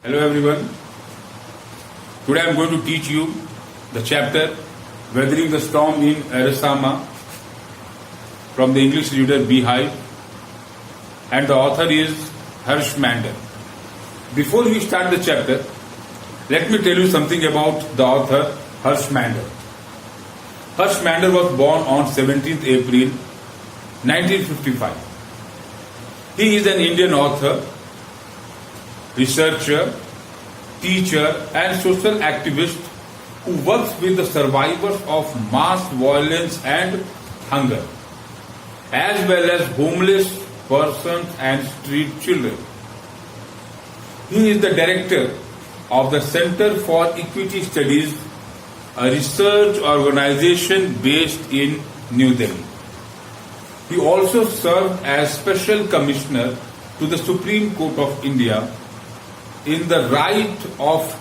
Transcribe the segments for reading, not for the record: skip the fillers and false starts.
Hello everyone. Today I am going to teach you the chapter Weathering the Storm in Arisama from the English reader Beehive, and the author is Harsh Mander. Before we start the chapter, let me tell you something about the author Harsh Mander. Harsh Mander was born on 17th April 1955. He is an Indian author, researcher, teacher and social activist who works with the survivors of mass violence and hunger, as well as homeless persons and street children. He is the director of the Center for Equity Studies, a research organization based in New Delhi. He also served as Special Commissioner to the Supreme Court of India in the Right of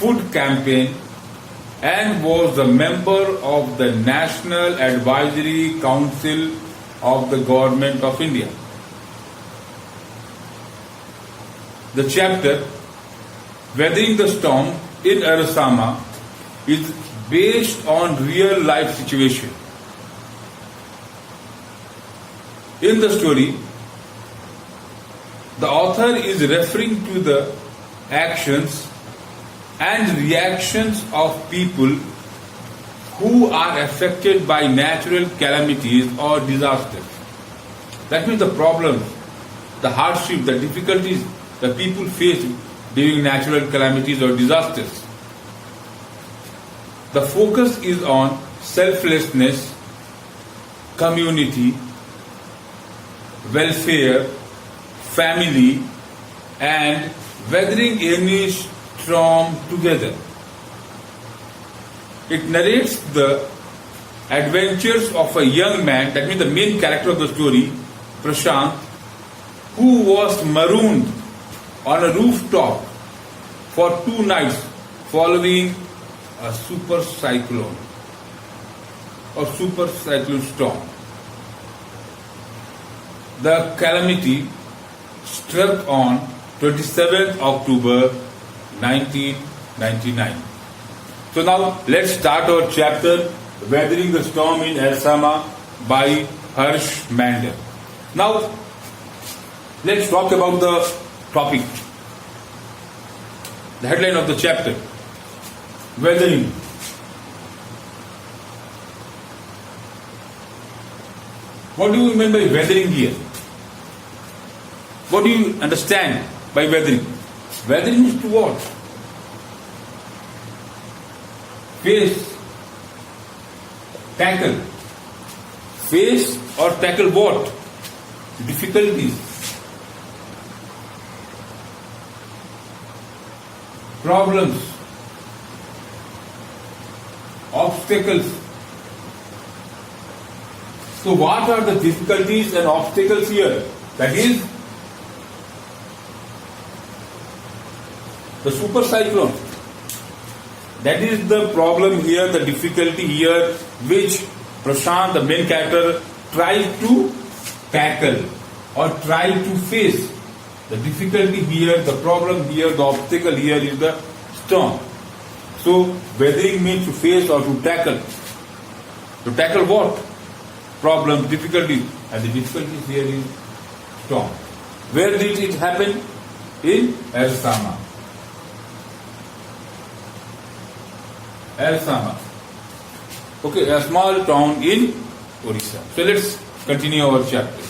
Food campaign and was a member of the National Advisory Council of the Government of India. The chapter Weathering the Storm in Arisama is based on real life situation. In the story, the author is referring to the actions and reactions of people who are affected by natural calamities or disasters. That means the problems, the hardship, the difficulties that people face during natural calamities or disasters. The focus is on selflessness, community, welfare, family, and weathering any storm together. It narrates the adventures of a young man, that means the main character of the story, Prashant, who was marooned on a rooftop for 2 nights following a super cyclone or super cyclone storm. The calamity struck on 27th October 1999. So now let's start our chapter Weathering the Storm in Arisama by Harsh Mander. Now let's talk about the topic, the headline of the chapter, Weathering. What do you mean by weathering here? What do you understand by weathering? Weathering is to what? Face, tackle. Face or tackle what? Difficulties, problems, obstacles. So what are the difficulties and obstacles here? That is the super cyclone. That is the problem here, the difficulty here, which Prashant, the main character, tries to tackle or try to face. The difficulty here, the problem here, the obstacle here is the storm. So weathering means to face or to tackle. To tackle what? Problems, difficulties, and the difficulties here is storm. Where did it happen? In Arisama. Arisama. Okay, a small town in Orissa. So let's continue our chapter.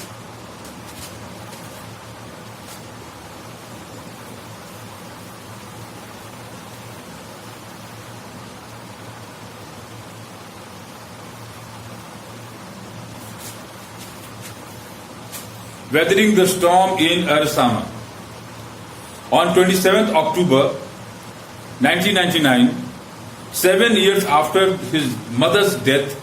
Weathering the Storm in Arisama. On 27th October 1999, 7 years after his mother's death,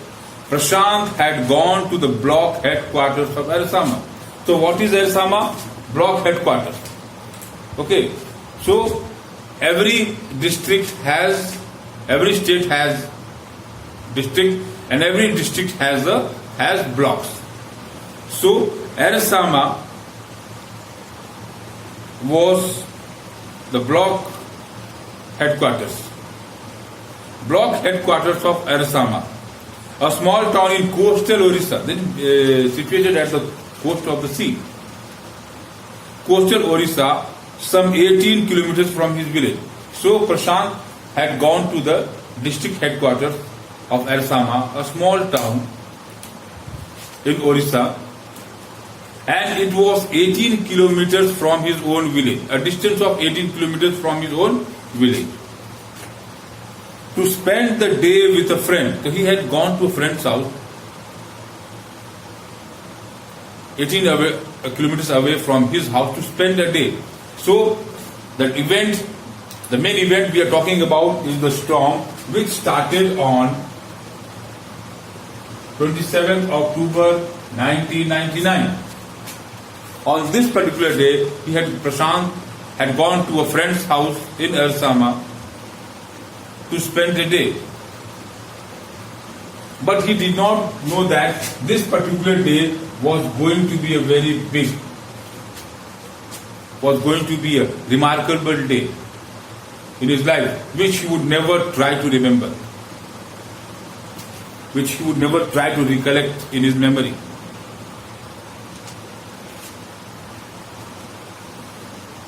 Prashant had gone to the block headquarters of Arisama. So what is Arisama? Block headquarters. Okay. So every state has district, and every district has blocks. So Arisama was the block headquarters. Block headquarters of Arsama, a small town in coastal Orissa, situated at the coast of the sea. Coastal Orissa, some 18 kilometers from his village. So Prashant had gone to the district headquarters of Arsama, a small town in Orissa, and it was 18 kilometers from his own village, a distance of 18 kilometers from his own village. To spend the day with a friend. So he had gone to a friend's house, 18 kilometers away from his house, to spend a day. So the main event we are talking about is the storm, which started on 27th October 1999. On this particular day, Prashant had gone to a friend's house in Arsama to spend a day. But he did not know that this particular day was going to be a remarkable day in his life, which he would never try to remember, which he would never try to recollect in his memory.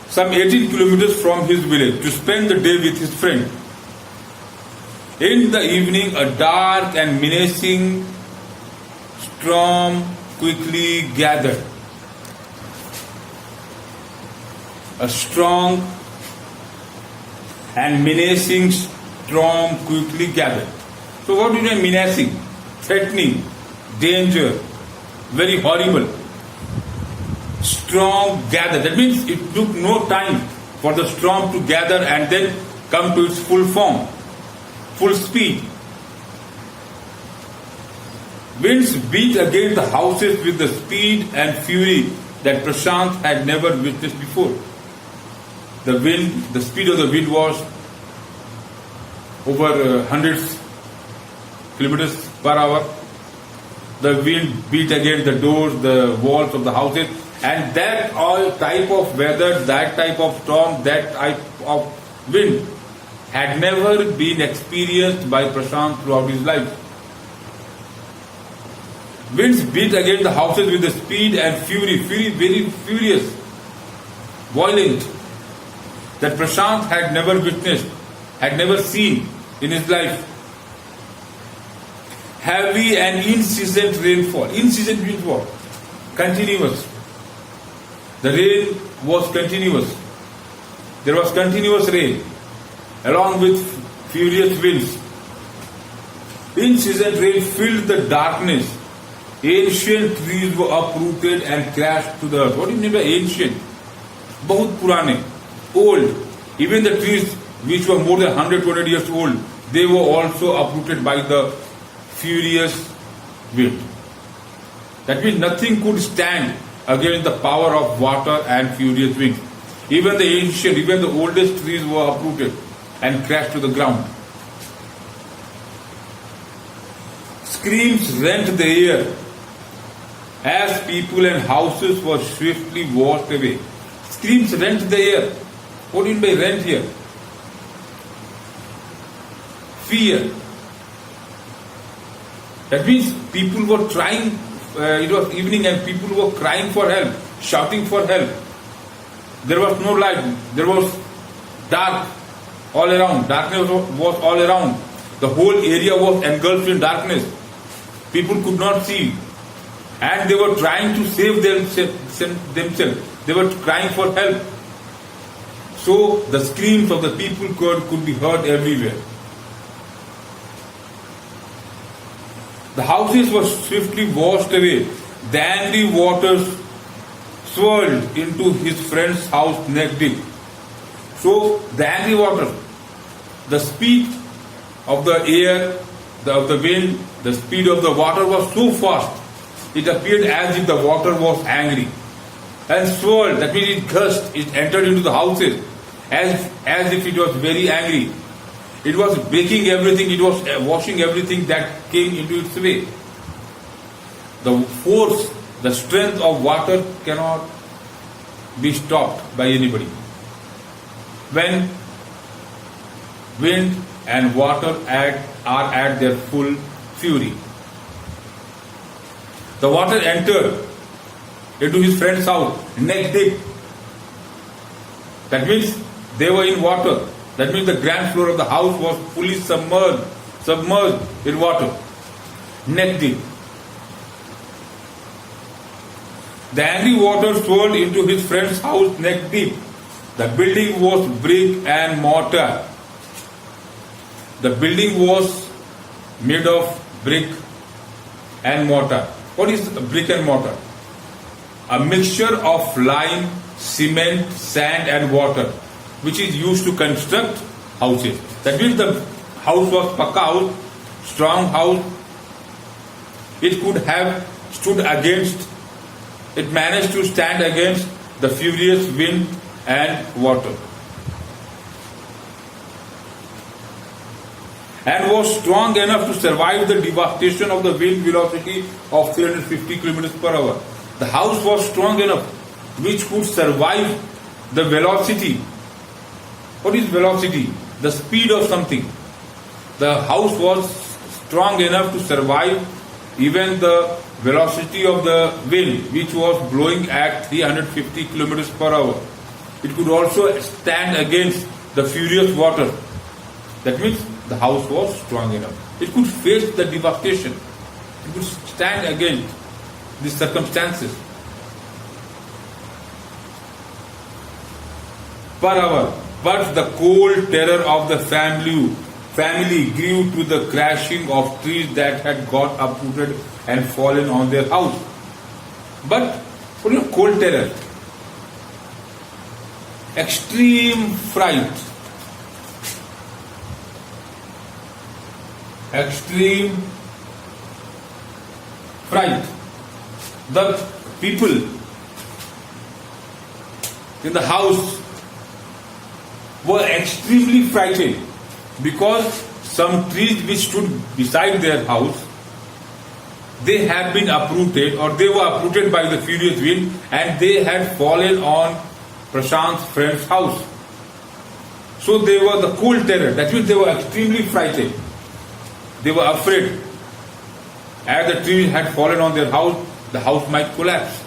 Some 18 kilometers from his village, to spend the day with his friend. In the evening, a dark and menacing storm quickly gathered. A strong and menacing storm quickly gathered. So what do you mean menacing? Threatening, danger, very horrible. Storm gathered. That means it took no time for the storm to gather and then come to its full form, full speed. Winds beat against the houses with the speed and fury that Prashant had never witnessed before. The speed of the wind was over hundreds kilometers per hour. The wind beat against the doors, the walls of the houses, and that all type of weather, that type of storm, that type of wind had never been experienced by Prashant throughout his life. Winds beat against the houses with the speed and fury very furious, violent, that Prashant had never witnessed, had never seen in his life. Heavy and incessant rainfall. Incessant means what? Continuous. The rain was continuous. There was continuous rain, along with furious winds. Incessant rain filled the darkness. Ancient trees were uprooted and crashed to the earth. What do you mean by ancient? Bahut purane, old. Even the trees which were more than 100 years old, they were also uprooted by the furious wind. That means nothing could stand against the power of water and furious winds. Even the oldest trees were uprooted and crashed to the ground. Screams rent the air as people and houses were swiftly washed away. Screams rent the air. What do you mean by rent here? Fear. That means people were trying, it was evening and people were crying for help, shouting for help. There was no light. There was dark all around. Darkness was all around. The whole area was engulfed in darkness. People could not see. And they were trying to save themselves. They were crying for help. So the screams of the people could be heard everywhere. The houses were swiftly washed away. The angry waters swirled into his friend's house neck deep. So the angry water, the speed of the air, of the wind, the speed of the water was so fast, it appeared as if the water was angry and swirled. That means it gushed, it entered into the houses as if it was very angry. It was breaking everything, it was washing everything that came into its way. The force, the strength of water cannot be stopped by anybody. When wind and water are at their full fury. The water entered into his friend's house neck deep. That means they were in water. That means the ground floor of the house was fully submerged in water, neck deep. The angry water swirled into his friend's house neck deep. The building was brick and mortar. The building was made of brick and mortar. What is brick and mortar? A mixture of lime, cement, sand and water, which is used to construct houses. That means the house was pakka house, strong house. It could have stood against, it managed to stand against the furious wind and water, and was strong enough to survive the devastation of the wind velocity of 350 kilometers per hour. The house was strong enough which could survive the velocity. What is velocity? The speed of something. The house was strong enough to survive even the velocity of the wind, which was blowing at 350 kilometers per hour. It could also stand against the furious water. That means the house was strong enough. It could face the devastation. It could stand against the circumstances. Per hour. But the cold terror of the family grew to the crashing of trees that had got uprooted and fallen on their house. But what is cold terror? Extreme fright. Extreme fright. The people in the house were extremely frightened because some trees which stood beside their house, they had been uprooted, or they were uprooted by the furious wind, and they had fallen on Prashant's friend's house. So they were the cold terror. That means they were extremely frightened. They were afraid. As the tree had fallen on their house, the house might collapse.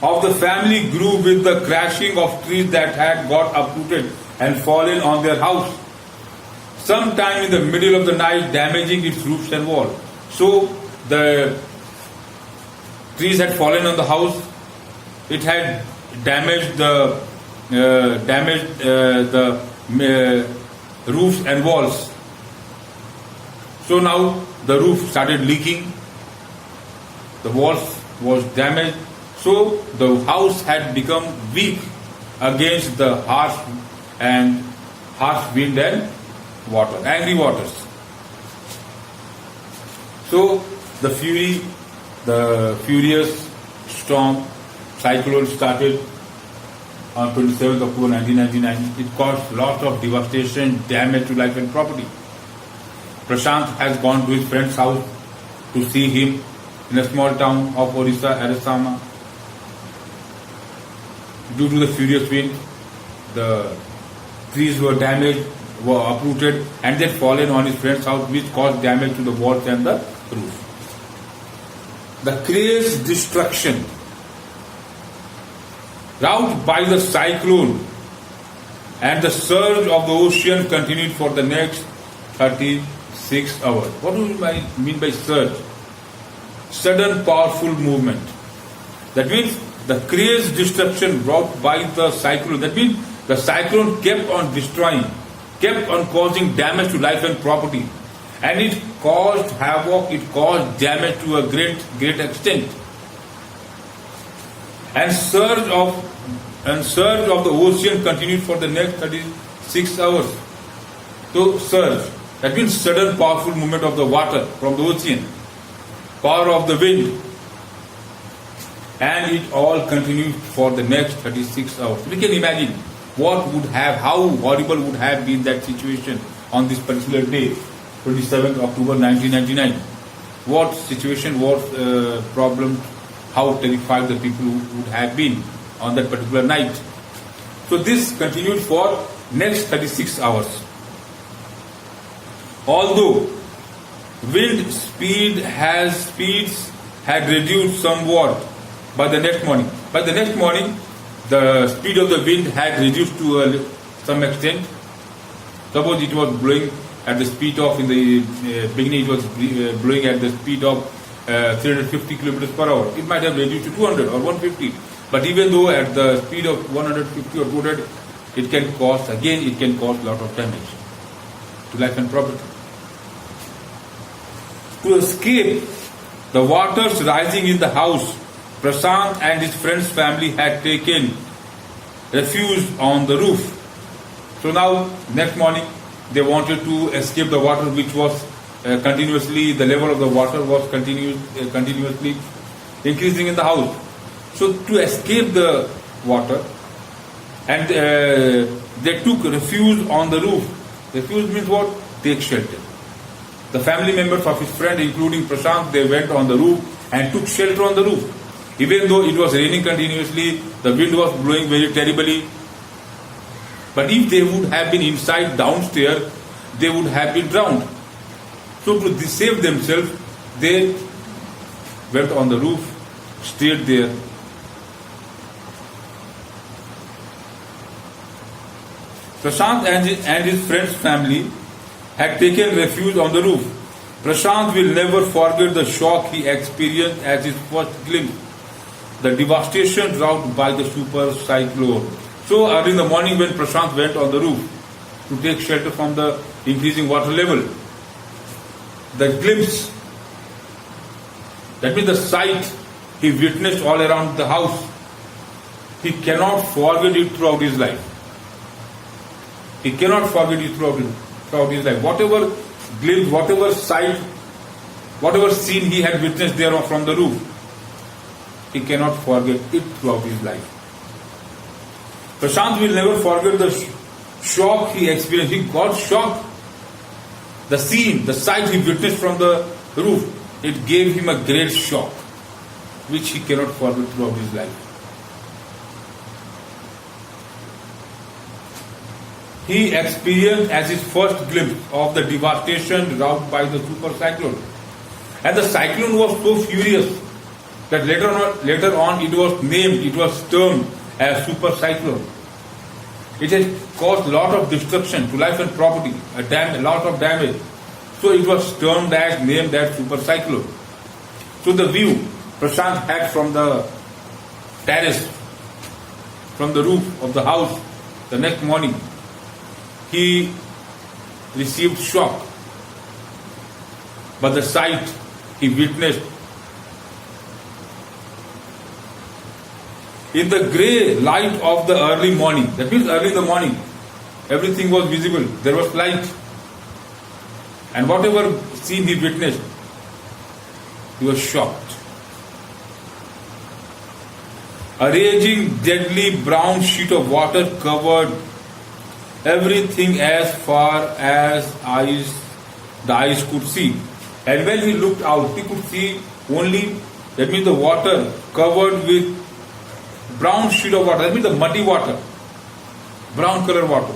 Of the family grew with the crashing of trees that had got uprooted and fallen on their house, sometime in the middle of the night, damaging its roofs and walls. So the trees had fallen on the house. It had damaged the roofs and walls. So now the roof started leaking. The walls was damaged. So the house had become weak against the harsh wind and water, angry waters. So the furious storm cyclone started on 27th October 1999. It caused lots of devastation, damage to life and property. Prashant has gone to his friend's house to see him in a small town of Orissa, Arisama. Due to the furious wind, the trees were damaged, were uprooted, and then fallen on his friend's house, which caused damage to the walls and the roof. The crazed destruction wrought by the cyclone and the surge of the ocean continued for the next 36 hours. What do I mean by surge? Sudden powerful movement. That means the crazed destruction wrought by the cyclone. That means the cyclone kept on destroying, kept on causing damage to life and property. And it caused havoc, it caused damage to a great extent. And surge of the ocean continued for the next 36 hours. So surge, that means sudden powerful movement of the water from the ocean, power of the wind, and it all continued for the next 36 hours. We can imagine how horrible would have been that situation on this particular day, 27th October 1999. What situation, what problem, how terrified the people would have been. on that particular night. So this continued for next 36 hours. Although wind speeds had reduced somewhat by the next morning. By the next morning, the speed of the wind had reduced to some extent. Suppose it was blowing at the speed of, in the beginning it was blowing at the speed of 350 kilometers per hour. It might have reduced to 200 or 150. But even though at the speed of 150 or 200, it can cause a lot of damage to life and property. To escape the waters rising in the house, Prashant and his friend's family had taken refuge on the roof. So now, next morning, they wanted to escape the water, which was continuously, the level of the water was continuously increasing in the house. So to escape the water, and they took refuge on the roof. Refuge means what? Take shelter. The family members of his friend, including Prashant, they went on the roof and took shelter on the roof. Even though it was raining continuously, the wind was blowing very terribly. But if they would have been inside downstairs, they would have been drowned. So to save themselves, they went on the roof, stayed there. Prashant and his friend's family had taken refuge on the roof. Prashant will never forget the shock he experienced as his first glimpse, the devastation wrought by the super cyclone. So early in the morning when Prashant went on the roof to take shelter from the increasing water level, the glimpse, that means the sight he witnessed all around the house, he cannot forget it throughout his life. He cannot forget it throughout his life. Whatever glimpse, whatever sight, whatever scene he had witnessed there from the roof, he cannot forget it throughout his life. Prashant will never forget the shock he experienced. He got shocked. The scene, the sight he witnessed from the roof, it gave him a great shock, which he cannot forget throughout his life. He experienced as his first glimpse of the devastation wrought by the super cyclone. And the cyclone was so furious that later on it was termed as super cyclone. It has caused a lot of destruction to life and property, a lot of damage. So it was named as super cyclone. So the view Prashant had from the terrace, from the roof of the house, the next morning, he received shock. But the sight he witnessed, in the grey light of the early morning, that means early in the morning, everything was visible, there was light. And whatever scene he witnessed, he was shocked. A raging, deadly brown sheet of water covered everything as far as the eyes could see. And when he looked out, he could see only, that means the water covered with brown sheet of water, that means the muddy water, brown color water.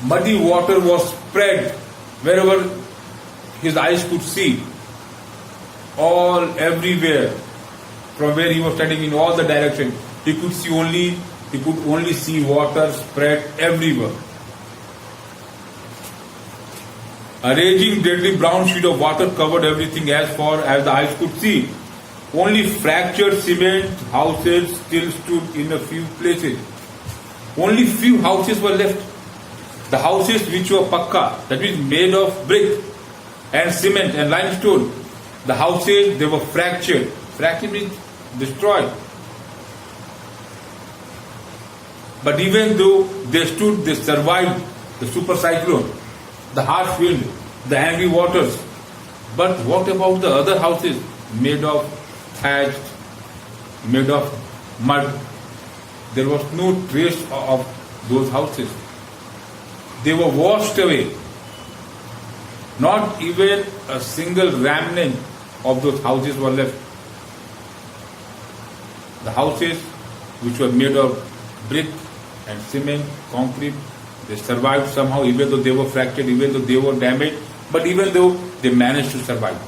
Muddy water was spread wherever his eyes could see, all everywhere, from where he was standing in all the directions. He could only see water spread everywhere. A raging, deadly brown sheet of water covered everything as far as the eyes could see. Only fractured cement houses still stood in a few places. Only few houses were left. The houses which were pakka, that means made of brick and cement and limestone, the houses, they were fractured. Fractured means destroyed. But even though they stood, they survived the super cyclone, the harsh wind, the angry waters. But what about the other houses made of thatch, made of mud? There was no trace of those houses. They were washed away. Not even a single remnant of those houses were left. The houses, which were made of brick and cement, concrete, they survived somehow, even though they were fractured, even though they were damaged, but even though they managed to survive.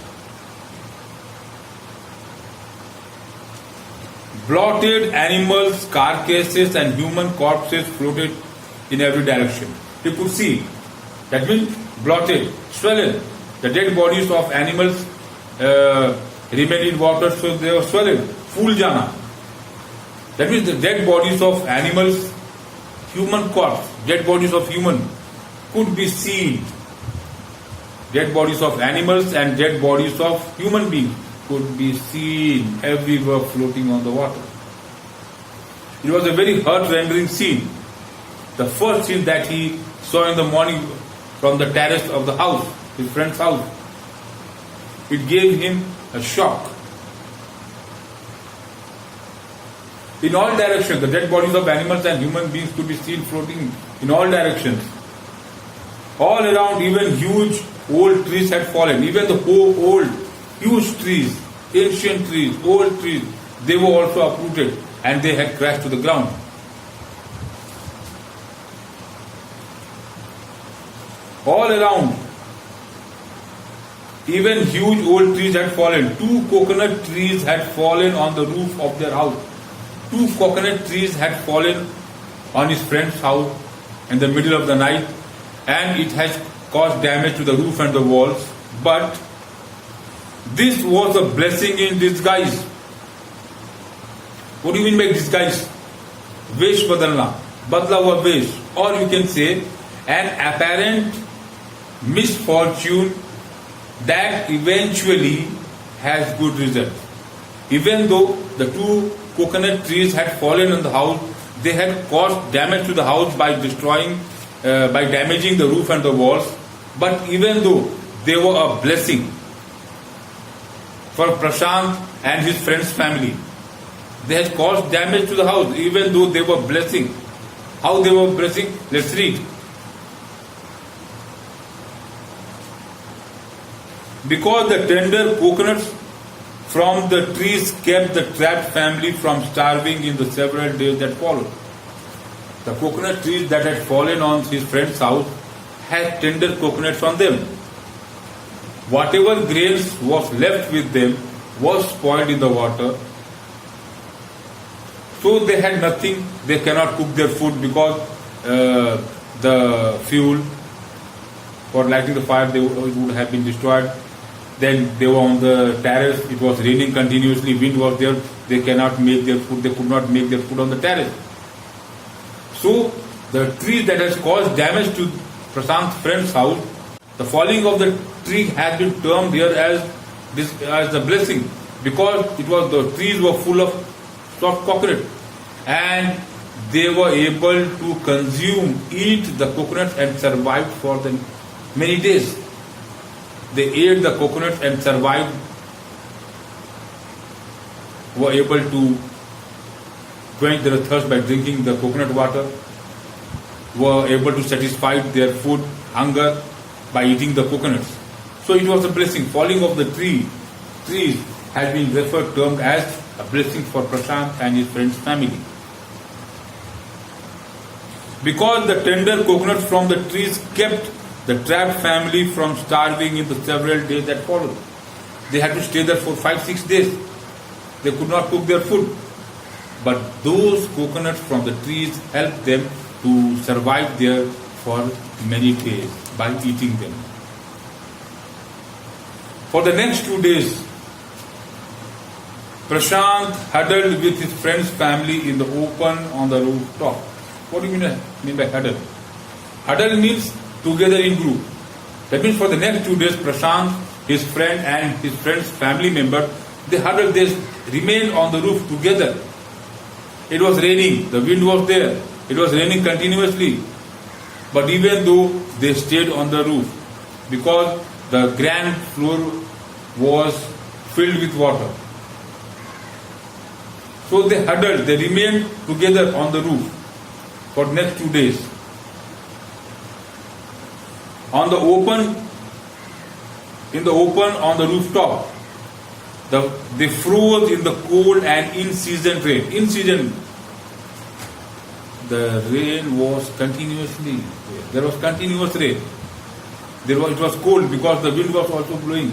Blotted animals, carcasses and human corpses floated in every direction. You could see, that means blotted, swollen. The dead bodies of animals remained in water, so they were swollen. Phul jana. That means the dead bodies of animals, human corpse, dead bodies of human could be seen. Dead bodies of animals and dead bodies of human beings could be seen everywhere floating on the water. It was a very heart-rending scene. The first scene that he saw in the morning from the terrace of the house, his friend's house. It gave him a shock. In all directions, the dead bodies of animals and human beings could be seen floating in all directions. All around, even huge old trees had fallen. Even the old, huge trees, ancient trees, old trees, they were also uprooted and they had crashed to the ground. All around, even huge old trees had fallen. 2 coconut trees had fallen on the roof of their house. 2 coconut trees had fallen on his friend's house in the middle of the night, and it has caused damage to the roof and the walls. But this was a blessing in disguise. What do you mean by disguise? Vesh badalna, badla hua vesh, or you can say an apparent misfortune that eventually has good result. Even though the 2 coconut trees had fallen on the house, they had caused damage to the house by damaging the roof and the walls. But even though they were a blessing for Prashant and his friend's family, they had caused damage to the house, even though they were blessing. How they were blessing? Let's read. Because the tender coconuts from the trees kept the trapped family from starving in the several days that followed. The coconut trees that had fallen on his friend's house had tender coconuts on them. Whatever grains was left with them was spoiled in the water. So they had nothing, they cannot cook their food because the fuel for lighting the fire would have been destroyed. Then they were on the terrace, it was raining continuously, wind was there, they cannot make their food, they could not make their food on the terrace. So the tree that has caused damage to Prashant's friend's house, the falling of the tree has been termed here as a blessing, because the trees were full of soft coconut and they were able to eat the coconuts and survive for the many days. They ate the coconuts and survived, were able to quench their thirst by drinking the coconut water, were able to satisfy their food hunger by eating the coconuts. So it was a blessing. Falling of the trees has been termed as a blessing for Prashant and his friend's family. Because the tender coconuts from the trees kept the trapped family from starving in the several days that followed. They had to stay there for 5-6 days. They could not cook their food. But those coconuts from the trees helped them to survive there for many days by eating them. For the next 2 days, Prashant huddled with his friend's family in the open on the rooftop. What do you mean by huddle? Huddle means together in group. That means for the next 2 days, Prashant, his friend and his friend's family member, they huddled, they remained on the roof together. It was raining, the wind was there, it was raining continuously. But even though they stayed on the roof, because the ground floor was filled with water. So they huddled, they remained together on the roof for the next 2 days. In the open on the rooftop, They froze in the cold and in-season rain. In-season, the rain was continuously. There was continuous rain. It was cold because the wind was also blowing.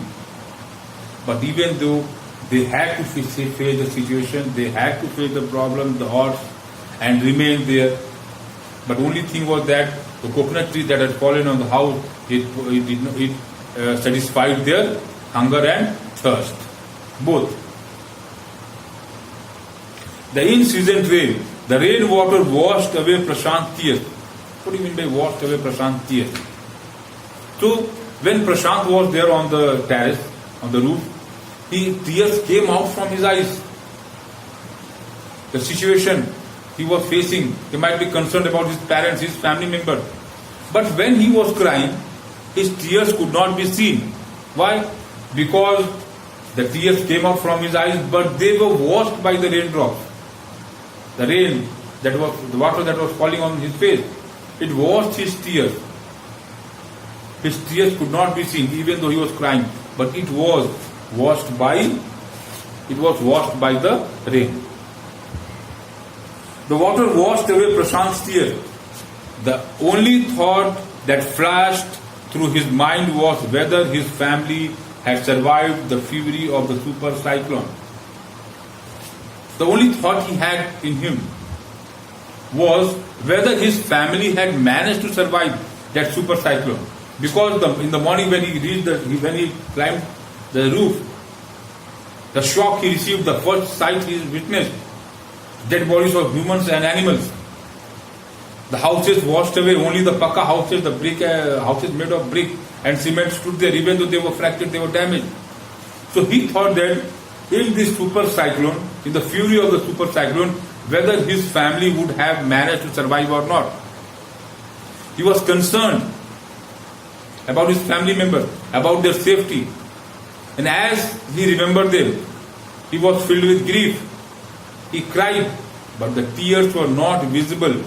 But even though they had to face the situation, they had to face the problem, the odds, and remain there. But only thing was that the coconut tree that had fallen on the house, it satisfied their hunger and thirst. Both. The in-season rain, the rainwater washed away Prashant's tears. What do you mean by washed away Prashant's tears? So, when Prashant was there on the terrace, on the roof, tears came out from his eyes. The situation he was facing, he might be concerned about his parents, his family members. But when he was crying, his tears could not be seen. Why? Because the tears came out from his eyes, but they were washed by the raindrops. The rain, the water that was falling on his face, it washed his tears. His tears could not be seen, even though he was crying, but it was washed by the rain. The water washed away Prashant's tears. The only thought that flashed through his mind was whether his family had survived the fury of the super cyclone. The only thought he had in him was whether his family had managed to survive that super cyclone. Because in the morning when he climbed the roof, the shock he received, the first sight he witnessed, dead bodies of humans and animals. The houses washed away, only the pakka houses, the brick houses made of brick and cement stood there, even though they were fractured, they were damaged. So he thought that in this super cyclone, in the fury of the super cyclone, whether his family would have managed to survive or not. He was concerned about his family members, about their safety. And as he remembered them, he was filled with grief. He cried, but the tears were not visible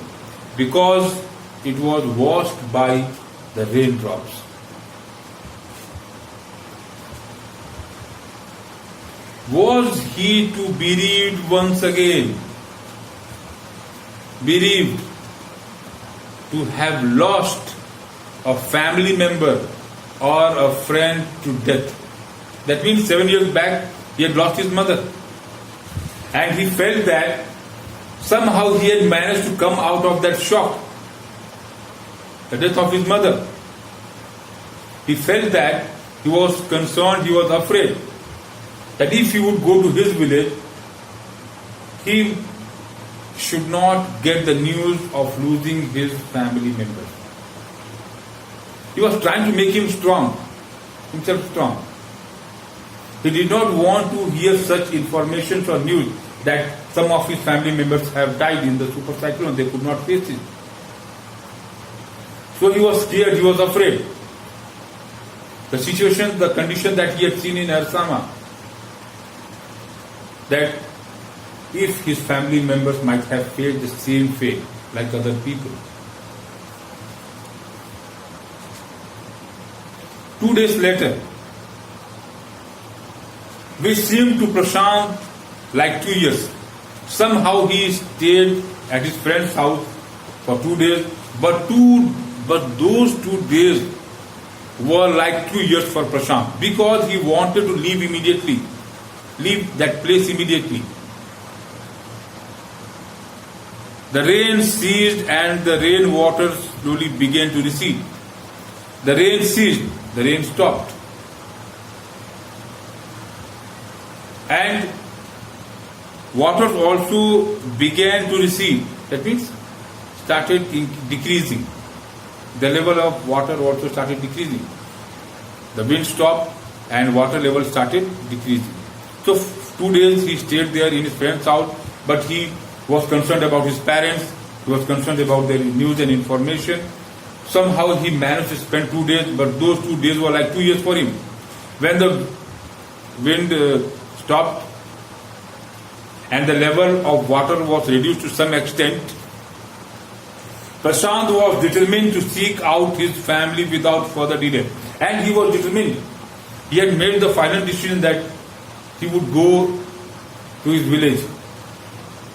because it was washed by the raindrops. Was he to be bereaved once again? Bereaved, to have lost a family member or a friend to death. That means 7 years back, he had lost his mother. And he felt that somehow he had managed to come out of that shock, the death of his mother. He felt that he was concerned, he was afraid that if he would go to his village, he should not get the news of losing his family members. He was trying to make himself strong. He did not want to hear such information or news that some of his family members have died in the super cyclone. They could not face it. So he was scared, he was afraid. The situation, the condition that he had seen in Ersama, that if his family members might have faced the same fate like other people. 2 days later, which seemed to Prashant like 2 years. Somehow he stayed at his friend's house for 2 days, but those 2 days were like 2 years for Prashant because he wanted to leave that place immediately. The rain ceased and the rain water slowly began to recede. The rain ceased, the rain stopped. And water also began to recede. That means started decreasing. The level of water also started decreasing. The wind stopped and water level started decreasing. So 2 days he stayed there in his friend's house, but he was concerned about his parents, he was concerned about their news and information. Somehow he managed to spend 2 days, but those 2 days were like 2 years for him. When the wind stopped and the level of water was reduced to some extent, Prashant was determined to seek out his family without further delay. And he was determined. He had made the final decision that he would go to his village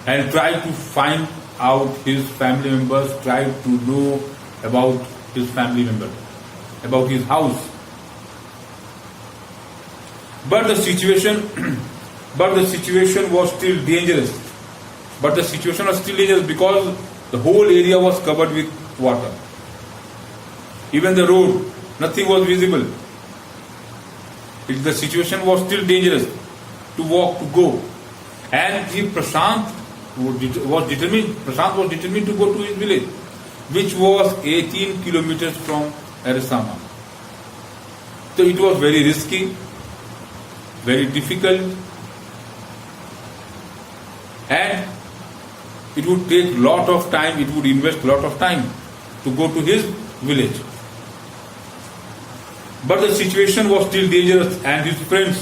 and try to find out his family members, try to know about his family member, about his house. But the situation was still dangerous. Because the whole area was covered with water. Even the road, nothing was visible. The situation was still dangerous to walk, to go. And Prashant was determined to go to his village, which was 18 kilometers from Arisama. So it was very risky, very difficult, and it would take lot of time, it would invest lot of time to go to his village. But the situation was still dangerous, and his friends,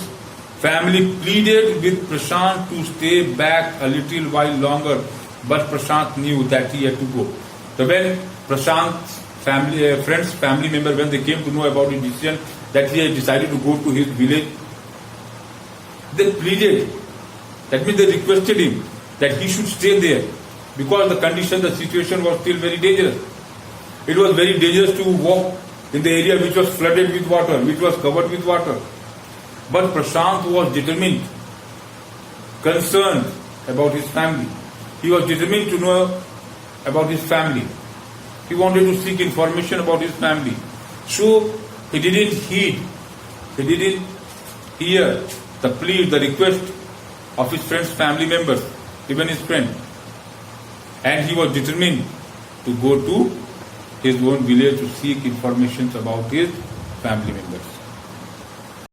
family pleaded with Prashant to stay back a little while longer, but Prashant knew that he had to go. So when Prashant's family member, when they came to know about his decision that he had decided to go to his village, they pleaded, that means they requested him that he should stay there, because the situation was still very dangerous. It was very dangerous to walk in the area which was flooded with water, which was covered with water. But Prashant was determined, concerned about his family. He was determined to know about his family. He wanted to seek information about his family. So he didn't hear the plea, the request of his friend's family members, even his friend. And he was determined to go to his own village to seek information about his family members.